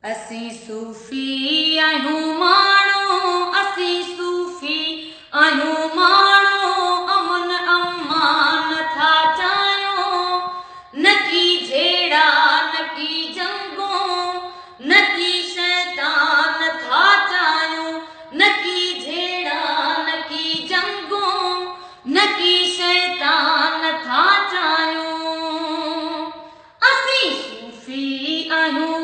असीं सूफ़ी आहियूं माण्हू, असीं सूफ़ी आहियूं माण्हू, अमन अमान था चाहियूं, न की झेड़ा न की जंगूं, न की शैतान था चाहियूं, न की झेड़ा न की जंगूं, न की शैतान था चाहियूं। असीं सूफ़ी आहियूं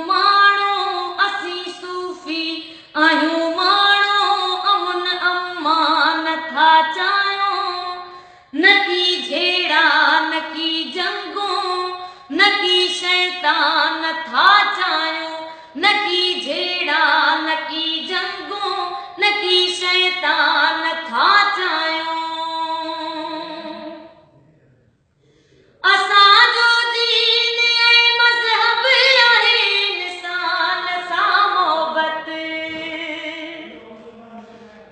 आहियूं माण्हू, अमन अमान था चाहियूं, न की झेड़ा न की जंगूं, न की शैतान था चाहियूं, न की झेड़ा न की जंगूं, न की शैतान था चाहियूं। असांजो दीन ऐं मज़हब आहे इंसान सां मोहबत,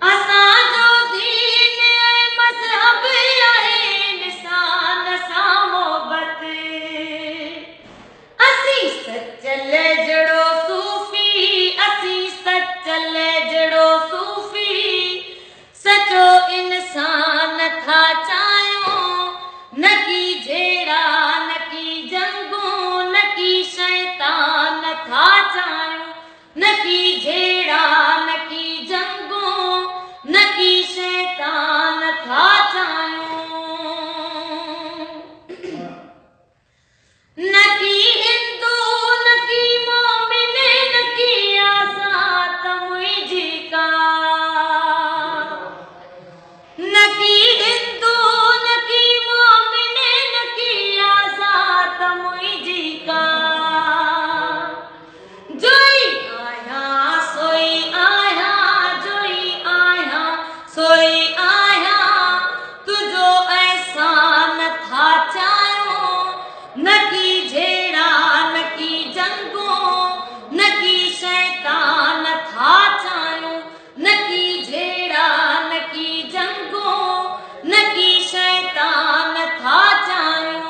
असांजो दीन ऐं मज़हब आहे इंसान सां मोहबत, असीं सचल जहिड़ो सूफ़ी, असीं सचल जहिड़ो सूफ़ी, सचो इंसान था चाहियूं, न की झेड़ा न की जंगूं, न की शैतान था चाहियूं, न की झेड़ा न की जंगूं, न की शैतान था चाहियूं, न की हिंदू न की मोमिन, न की आज़ाद मुंहिंजी का, न की हिंदू न की मोमिन, न की आज़ाद मुंहिंजी का, जोई आहियां सोई आहियां, जोई आहियां सोई आहियां, तुंहिंजो एहसान था चाहियूं, न की झेड़ा न की जंगूं, न की शैतान था चाहियूं, न की झेड़ा न की जंगूं, न की शैतान था चाहियूं,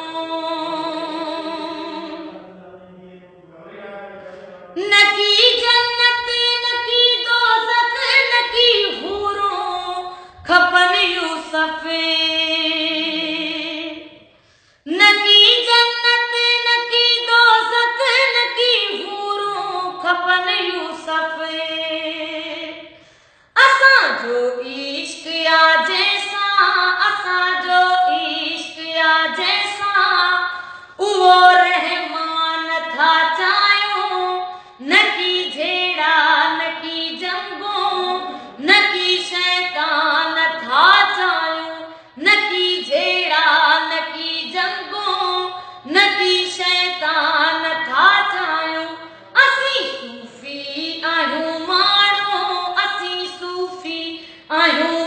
न की जन्नत न की दोज़ख, न की हूरूं खपनि यूसुफ़, न की जन्नत न की दोज़ख, न की हूरूं खपनि यूसुफ़, असांजो इश्क आ जंहिंसां, असांजो इश्क आ जंहिंसां, उहो रहमान था चाहियूं, न की झेड़ा न की जंगूं, न की शैतान था चाहियूं, न की झेड़ा न की जंगूं, न की शैतान था चाहियूं। असीं सूफ़ी आहियूं माण्हू, असीं सूफ़ी आहियूं